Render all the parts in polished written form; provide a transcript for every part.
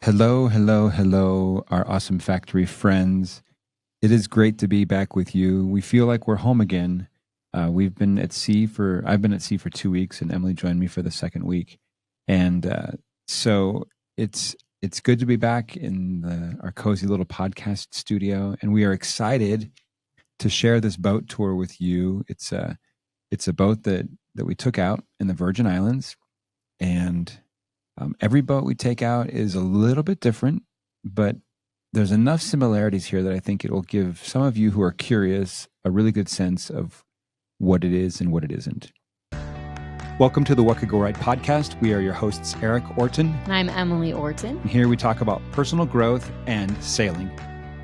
Hello, hello, hello, our awesome factory friends. It is great to be back with you. We feel like we're home again. I've been at sea for 2 weeks, and Emily joined me for the second week. And so it's good to be back in our cozy little podcast studio, and we are excited to share this boat tour with you. It's a boat that we took out in the Virgin Islands, and every boat we take out is a little bit different, but there's enough similarities here that I think it will give some of you who are curious a really good sense of what it is and what it isn't. Welcome to the What Could Go Right podcast. We are your hosts, Erik, Orton. And I'm Emily Orton. And here we talk about personal growth and sailing.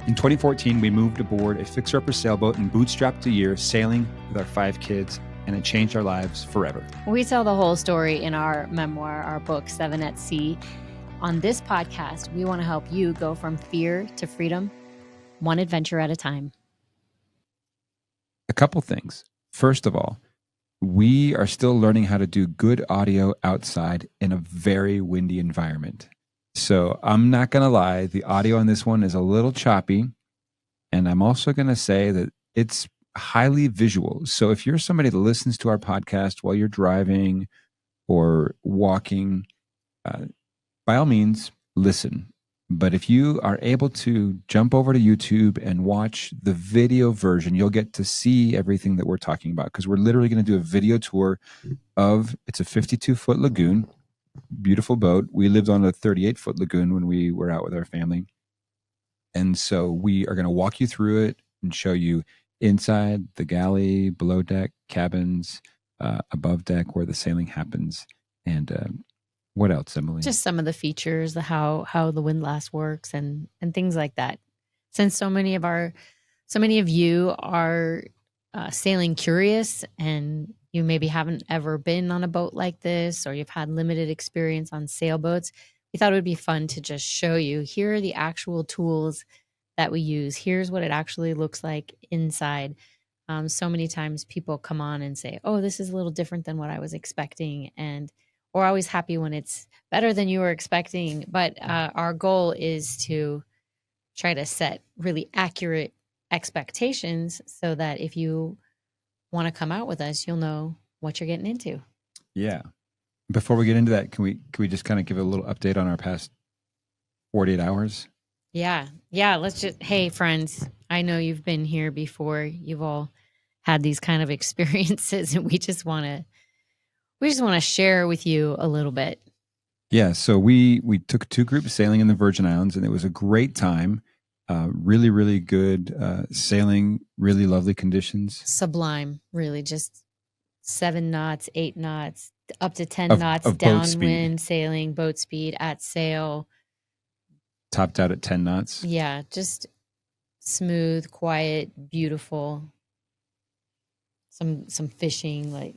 In 2014, we moved aboard a fixer-upper sailboat and bootstrapped a year sailing with our 5 kids, and it changed our lives forever. We tell the whole story in our memoir, our book, 7 at Sea. On this podcast, we want to help you go from fear to freedom, one adventure at a time. A couple things. First of all, we are still learning how to do good audio outside in a very windy environment. So I'm not going to lie, the audio on this one is a little choppy. And I'm also going to say that it's highly visual. So if you're somebody that listens to our podcast while you're driving or walking, by all means, listen. But if you are able to jump over to YouTube and watch the video version, you'll get to see everything that we're talking about, because we're literally going to do a video tour it's a 52-foot Lagoon, beautiful boat. We lived on a 38-foot Lagoon when we were out with our family. And so we are going to walk you through it and show you inside, the galley, below deck, cabins, above deck where the sailing happens. And what else, Emily? Just some of the features, how the windlass works and things like that. Since so many of you are sailing curious, and you maybe haven't ever been on a boat like this, or you've had limited experience on sailboats, we thought it would be fun to just show you, here are the actual tools that we use. Here's what it actually looks like inside. So many times people come on and say, oh, this is a little different than what I was expecting. And we're always happy when it's better than you were expecting. But our goal is to try to set really accurate expectations so that if you want to come out with us, you'll know what you're getting into. Yeah. Before we get into that, can we just kind of give a little update on our past 48 hours? Yeah. Hey, friends, I know you've been here before. You've all had these kind of experiences, and we just want to share with you a little bit. Yeah. So we took 2 groups sailing in the Virgin Islands, and it was a great time. Really, really good sailing, really lovely conditions. Sublime, really, just 7 knots, 8 knots, up to 10 knots of downwind sailing, boat speed at sail. Topped out at 10 knots. Yeah, just smooth, quiet, beautiful. Some fishing, like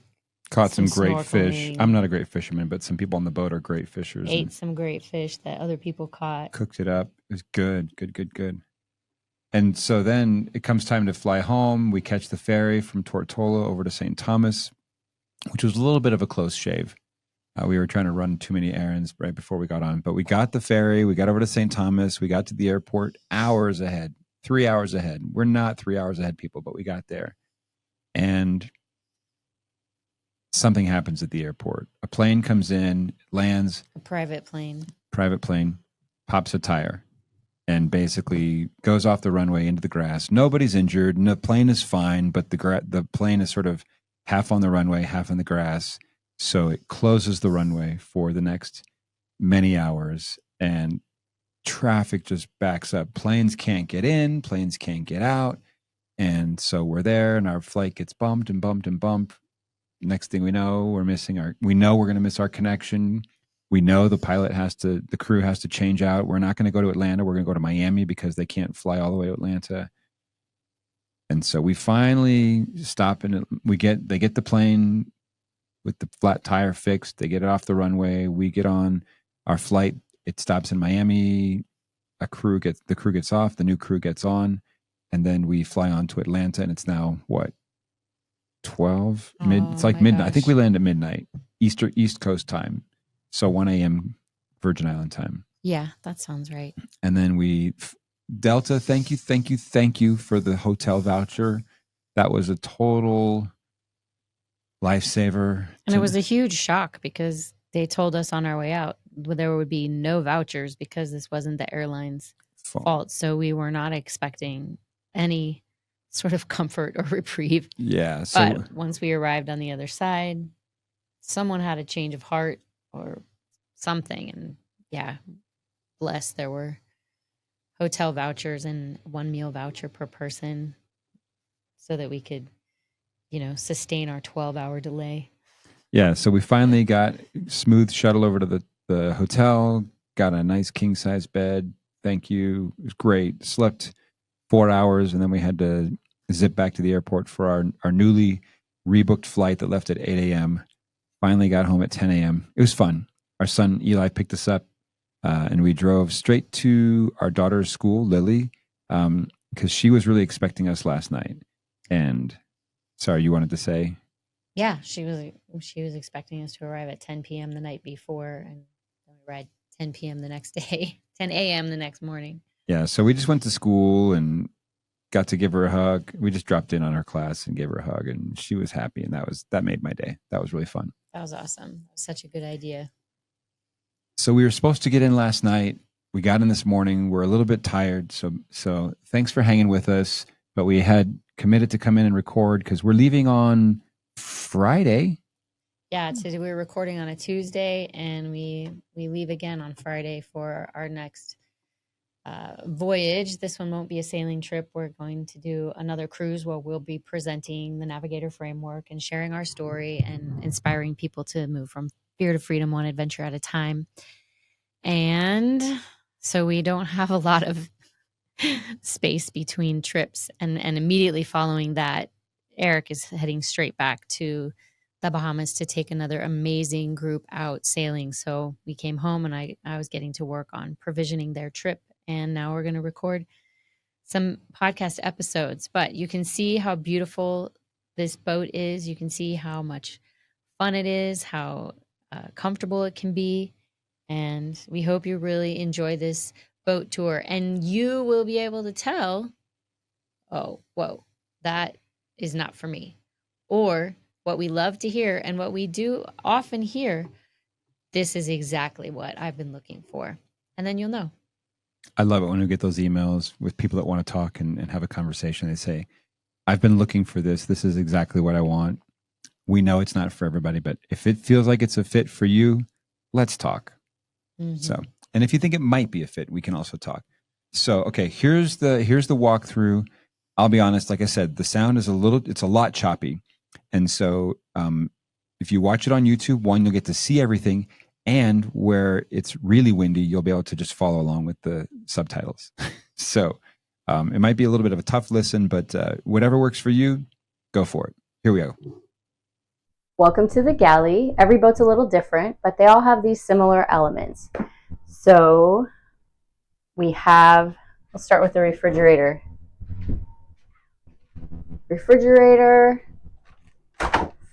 caught some great snorkeling. Fish. I'm not a great fisherman, but some people on the boat are great fishers. Ate some great fish that other people caught. Cooked it up. It was good. And so then it comes time to fly home. We catch the ferry from Tortola over to St. Thomas, which was a little bit of a close shave. We were trying to run too many errands right before we got on. But we got the ferry. We got over to St. Thomas. We got to the airport hours ahead, 3 hours ahead. We're not 3 hours ahead, people, but we got there. And something happens at the airport. A plane comes in, lands. A private plane, pops a tire, and basically goes off the runway into the grass. Nobody's injured. The plane is fine, but the plane is sort of half on the runway, half in the grass. So it closes the runway for the next many hours, and traffic just backs up. Planes can't get in, planes can't get out. And so we're there, and our flight gets bumped. Next thing we know, we're going to miss our connection. We know the crew has to change out. We're not going to go to Atlanta. We're going to go to Miami because they can't fly all the way to Atlanta. And so we finally stop, and they get the plane with the flat tire fixed. They get it off the runway. We get on our flight. It stops in Miami. The crew gets off. The new crew gets on, and then we fly on to Atlanta. And it's now what? 12 it's like midnight. I think we land at midnight East Coast time, so 1 a.m. Virgin Island time. Yeah, that sounds right. And then Delta, thank you for the hotel voucher. That was a total lifesaver. And it was a huge shock because they told us on our way out there would be no vouchers because this wasn't the airline's fault. So we were not expecting any sort of comfort or reprieve. Yeah. But once we arrived on the other side, someone had a change of heart or something. And yeah, blessed, there were hotel vouchers and 1 meal voucher per person so that we could, sustain our 12-hour delay. Yeah, so we finally got smooth shuttle over to the hotel, got a nice king size bed. Thank you. It was great. Slept 4 hours, and then we had to zip back to the airport for our newly rebooked flight that left at 8 a.m. Finally got home at 10 a.m. It was fun. Our son Eli picked us up, and we drove straight to our daughter's school, Lily, because she was really expecting us last night. And sorry, you wanted to say? Yeah, she was expecting us to arrive at 10 p.m. the night before, and then we arrived 10 p.m. the next day, 10 a.m. the next morning. Yeah, so we just went to school and got to give her a hug. We just dropped in on her class and gave her a hug, and she was happy, and that made my day. That was really fun. That was awesome. That was such a good idea. So we were supposed to get in last night. We got in this morning. We're a little bit tired, so thanks for hanging with us. But we had committed to come in and record because we're leaving on Friday. Yeah, we were recording on a Tuesday, and we leave again on Friday for our next voyage. This one won't be a sailing trip. We're going to do another cruise where we'll be presenting the Navigator framework and sharing our story and inspiring people to move from fear to freedom, one adventure at a time. And so we don't have a lot of space between trips, and immediately following that, Erik is heading straight back to the Bahamas to take another amazing group out sailing. So we came home, and I was getting to work on provisioning their trip, and now we're going to record some podcast episodes. But you can see how beautiful this boat is. You can see how much fun it is, how comfortable it can be. And we hope you really enjoy this boat tour, and you will be able to tell, oh, whoa, that is not for me. Or what we love to hear and what we do often hear, this is exactly what I've been looking for. And then you'll know. I love it when we get those emails with people that want to talk and have a conversation. They say, I've been looking for this. This is exactly what I want. We know it's not for everybody, but if it feels like it's a fit for you, let's talk. Mm-hmm. So, and if you think it might be a fit, we can also talk. So, okay, here's the walkthrough. I'll be honest, like I said, the sound is it's a lot choppy. And so if you watch it on YouTube, one, you'll get to see everything. And where it's really windy, you'll be able to just follow along with the subtitles. So it might be a little bit of a tough listen, but whatever works for you, go for it. Here we go. Welcome to the galley. Every boat's a little different, but they all have these similar elements. So we'll start with the refrigerator. Refrigerator,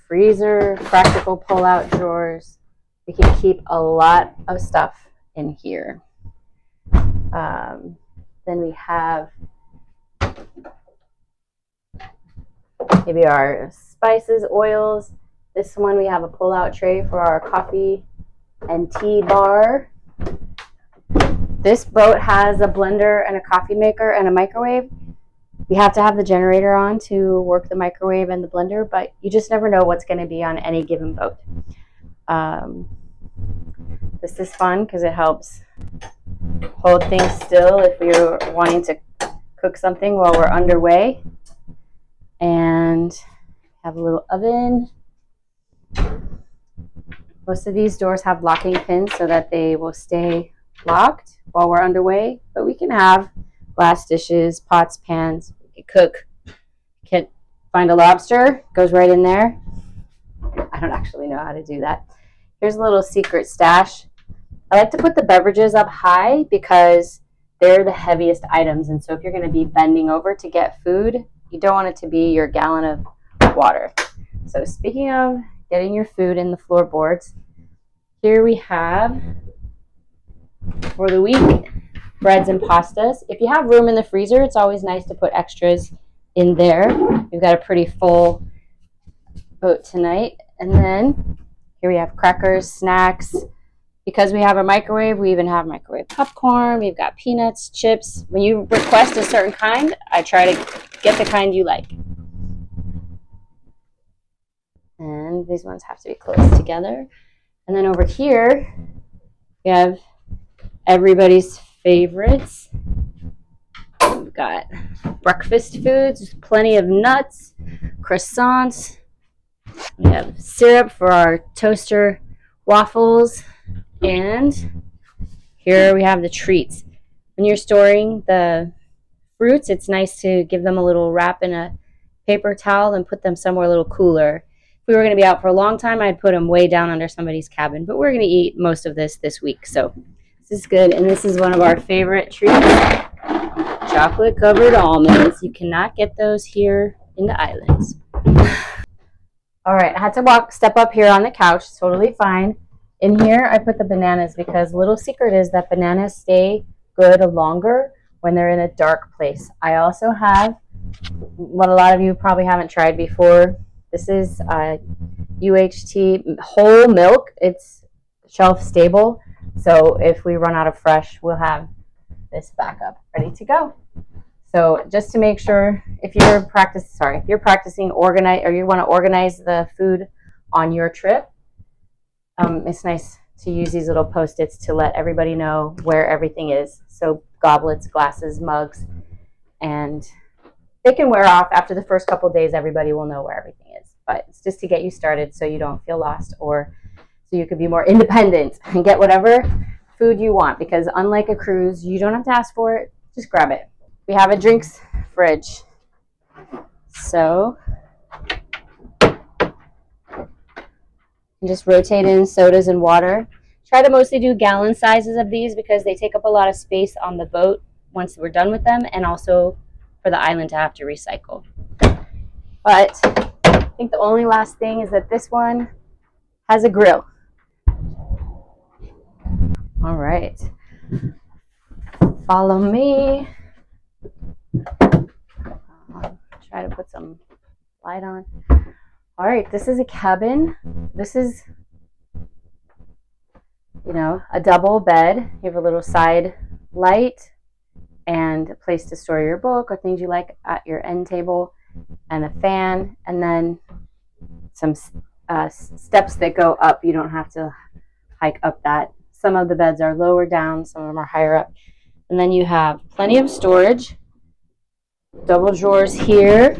freezer, practical pull-out drawers. We can keep a lot of stuff in here. Then we have maybe our spices, oils. This one we have a pull-out tray for our coffee and tea bar. This boat has a blender and a coffee maker and a microwave. We have to have the generator on to work the microwave and the blender, but you just never know what's going to be on any given boat. This is fun because it helps hold things still if you're wanting to cook something while we're underway. And have a little oven. Most of these doors have locking pins so that they will stay locked while we're underway, but we can have glass dishes, pots, pans. We can cook. Can't find a lobster, goes right in there. I don't actually know how to do that. Here's a little secret stash. I like to put the beverages up high because they're the heaviest items, and so if you're going to be bending over to get food, you don't want it to be your gallon of water. So speaking of getting your food in the floorboards, here we have for the week. Breads and pastas. If you have room in the freezer, it's always nice to put extras in there. We've got a pretty full boat tonight. And then here we have crackers, snacks. Because we have a microwave, we even have microwave popcorn. We've got peanuts, chips. When you request a certain kind, I try to get the kind you like. And these ones have to be close together. And then over here, we have everybody's favorites. We've got breakfast foods, plenty of nuts, croissants. We have syrup for our toaster waffles. And here we have the treats. When you're storing the fruits, it's nice to give them a little wrap in a paper towel and put them somewhere a little cooler. If we were going to be out for a long time, I'd put them way down under somebody's cabin. But we're going to eat most of this week, so this is good. And this is one of our favorite treats, chocolate-covered almonds. You cannot get those here in the islands. All right, I had to step up here on the couch. Totally fine. In here, I put the bananas because little secret is that bananas stay good longer when they're in a dark place. I also have what a lot of you probably haven't tried before. This is UHT whole milk. It's shelf stable. So if we run out of fresh, we'll have this backup ready to go. So just to make sure, if you're practicing organize, or you want to organize the food on your trip, it's nice to use these little Post-its to let everybody know where everything is. So goblets, glasses, mugs, and they can wear off after the first couple days. Everybody will know where everything is, but it's just to get you started so you don't feel lost, or so you could be more independent and get whatever food you want, because unlike a cruise, you don't have to ask for it, just grab it. We have a drinks fridge, so just rotate in sodas and water. Try to mostly do gallon sizes of these because they take up a lot of space on the boat once we're done with them, and also for the island to have to recycle. But I think the only last thing is that this one has a grill. All right, follow me. Try to put some light on. All right, this is a cabin. This is, a double bed. You have a little side light and a place to store your book or things you like at your end table, and a fan, and then some steps that go up. You don't have to hike up that. Some of the beds are lower down, some of them are higher up. And then you have plenty of storage. Double drawers here.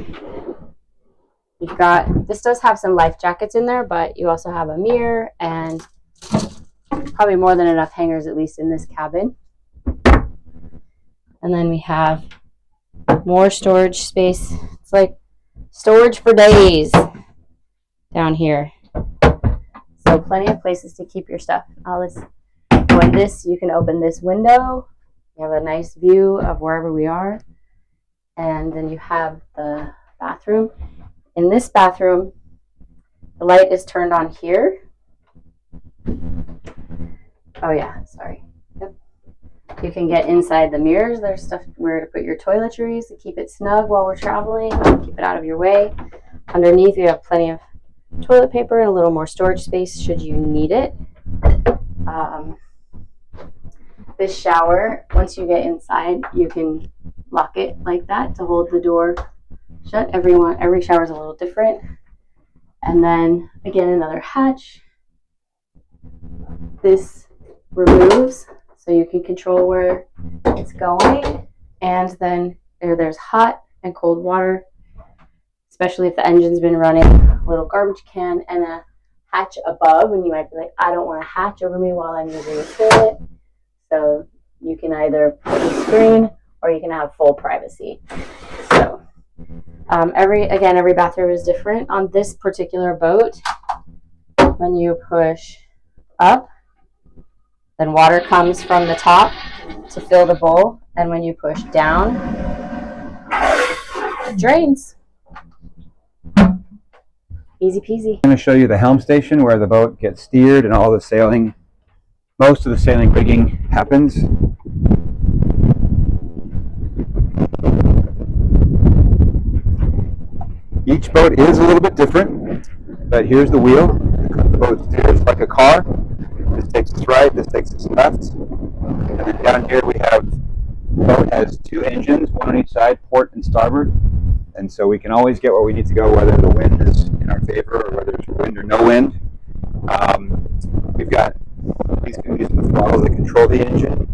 You've got, this does have some life jackets in there, but you also have a mirror and probably more than enough hangers, at least in this cabin. And then we have more storage space. It's like storage for days down here. So plenty of places to keep your stuff. You can open this window. You have a nice view of wherever we are. And then you have the bathroom. In this bathroom, the light is turned on here. Oh yeah, sorry. Yep. You can get inside the mirrors. There's stuff where to put your toiletries to keep it snug while we're traveling, keep it out of your way. Underneath, you have plenty of toilet paper and a little more storage space should you need it. This shower, once you get inside, you can lock it like that to hold the door shut. Every shower is a little different. And then again, another hatch. This removes so you can control where it's going. And then there's hot and cold water, especially if the engine's been running. A little garbage can and a hatch above, and you might be like, I don't want a hatch over me while I'm using the toilet. So you can either put a screen or you can have full privacy. So every bathroom is different. On this particular boat, when you push up, then water comes from the top to fill the bowl, and when you push down, it drains. Easy peasy. I'm going to show you the helm station where the boat gets steered and all the sailing most of the sailing rigging happens. Each boat is a little bit different, but here's the wheel. The boat steers like a car. This takes us right, this takes us left. And then down here we have, the boat has 2 engines, one on each side, port and starboard. And so we can always get where we need to go, whether the wind is in our favor or whether there's wind or no wind. We've got these using the throttles that control the engine.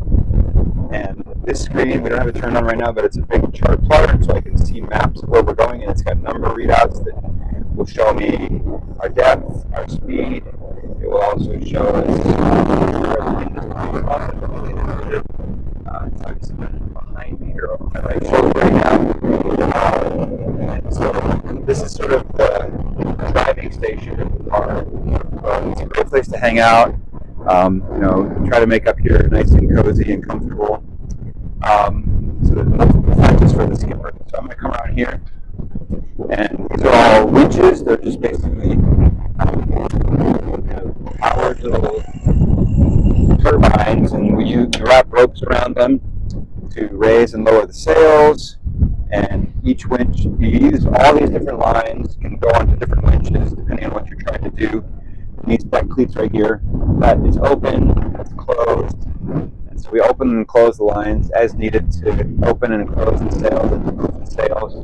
And this screen, we don't have it turned on right now, but it's a big chart plotter, so I can see maps of where we're going, and it's got number readouts that will show me our depth, our speed. It will also show us where the wind is coming from. It's obviously behind me here on my right shoulder right now. And so this is sort of the driving station of the car. It's a great place to hang out. Try to make up here nice and cozy and comfortable. So there's multiple factors for the skipper. So I'm going to come around here, and these are all winches. They're just basically powered little turbines, and you wrap ropes around them to raise and lower the sails. And each winch, all these different lines can go onto different winches depending on what you're trying to do. These deck cleats right here, that is open, that's closed. And so we open and close the lines as needed to open and close the sails and remove the sails.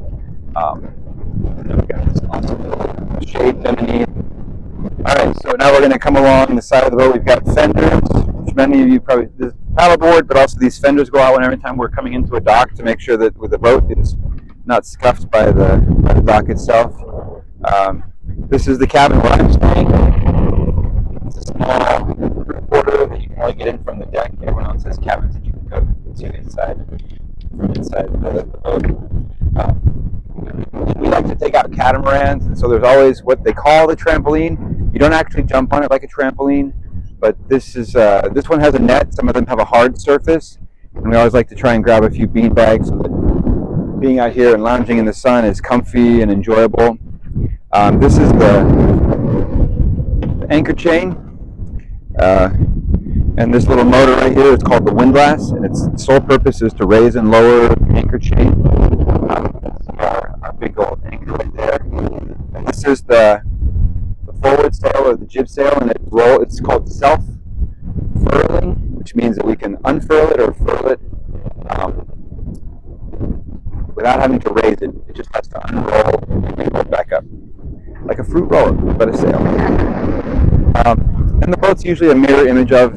And then we've got this awesome little shade underneath. Alright, so now we're going to come along the side of the boat. We've got fenders, which many of you probably, this paddleboard, but also these fenders go out every time we're coming into a dock to make sure that the boat is not scuffed by the dock itself. This is the cabin where I'm staying. It's a small quarter that you can only get in from the deck. Everyone else has cabins that you can go to inside from inside the boat. We like to take out catamarans, and so there's always what they call the trampoline. You don't actually jump on it like a trampoline, but this one has a net. Some of them have a hard surface, and we always like to try and grab a few bean bags so that being out here and lounging in the sun is comfy and enjoyable. This is the anchor chain, and this little motor right here is called the windlass, and its sole purpose is to raise and lower the anchor chain. Our big old anchor right there. And this is the forward sail or the jib sail, and it's called self-furling, which means that we can unfurl it or furl it without having to raise it. It just has to unroll and roll back up. Like a fruit roller, but a sail. And the boat's usually a mirror image of,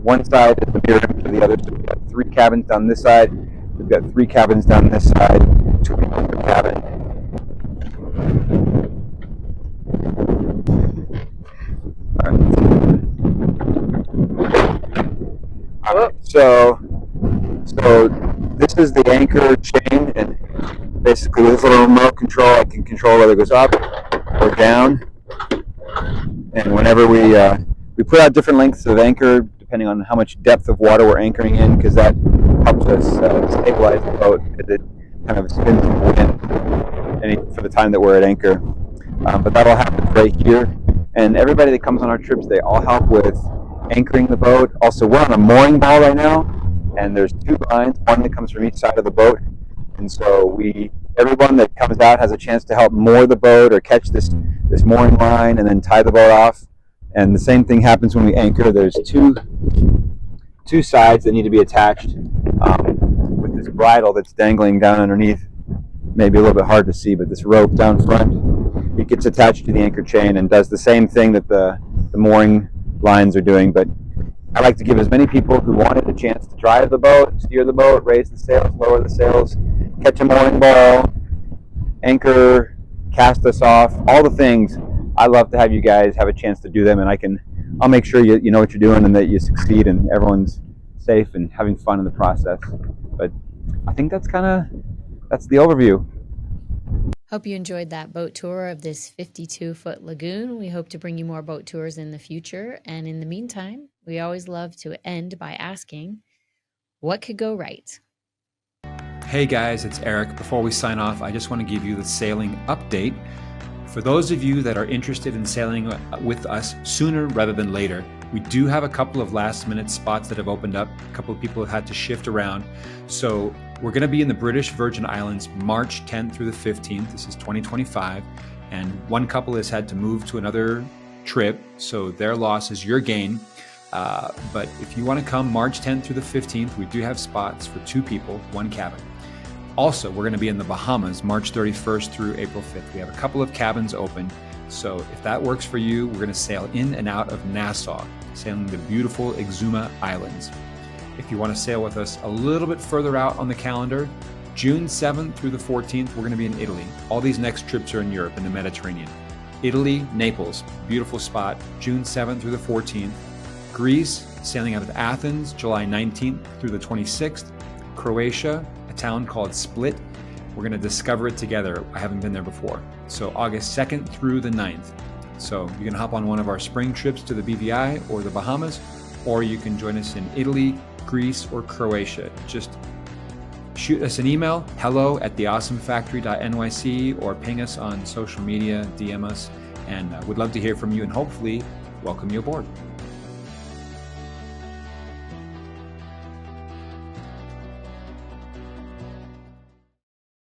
one side is the mirror image of the other. So we've got 3 cabins down this side. We've got 3 cabins down this side. 2 people per cabin. All right. So this is the anchor chain, and basically with this little remote control, I can control whether it goes up or down. And whenever we put out different lengths of anchor, depending on how much depth of water we're anchoring in, because that helps us stabilize the boat as it kind of spins in the wind for the time that we're at anchor. But that'll happen right here. And everybody that comes on our trips, they all help with anchoring the boat. Also, we're on a mooring ball right now, and there's 2 lines, one that comes from each side of the boat. And so everyone that comes out has a chance to help moor the boat or catch this mooring line and then tie the boat off. And the same thing happens when we anchor. There's two sides that need to be attached with this bridle that's dangling down underneath. Maybe a little bit hard to see, but this rope down front, it gets attached to the anchor chain and does the same thing that the mooring lines are doing. But I like to give as many people who want it a chance to drive the boat, steer the boat, raise the sails, lower the sails, catch a mooring ball, anchor, cast us off, all the things. I love to have you guys have a chance to do them, and I'll make sure you know what you're doing and that you succeed and everyone's safe and having fun in the process. But I think that's the overview. Hope you enjoyed that boat tour of this 52-foot lagoon. We hope to bring you more boat tours in the future. And in the meantime, we always love to end by asking, what could go right? Hey guys, it's Erik. Before we sign off, I just want to give you the sailing update For those of you that are interested in sailing with us sooner rather than later, we do have a couple of last minute spots that have opened up. A couple of people have had to shift around. So we're going to be in the British Virgin Islands March 10th through the 15th. This is 2025. And one couple has had to move to another trip. So their loss is your gain. But if you want to come March 10th through the 15th, we do have spots for 2 people, 1 cabin. Also, we're going to be in the Bahamas March 31st through April 5th. We have a couple of cabins open. So if that works for you, we're going to sail in and out of Nassau, sailing the beautiful Exuma Islands. If you want to sail with us a little bit further out on the calendar, June 7th through the 14th, we're going to be in Italy. All these next trips are in Europe, in the Mediterranean. Italy, Naples, beautiful spot, June 7th through the 14th. Greece, sailing out of Athens, July 19th through the 26th. Croatia, a town called Split. We're going to discover it together. I haven't been there before. So August 2nd through the 9th. So you can hop on one of our spring trips to the BVI or the Bahamas, or you can join us in Italy, Greece, or Croatia. Just shoot us an email, hello@theawesomefactory.nyc, or ping us on social media, DM us, and we'd love to hear from you and hopefully welcome you aboard.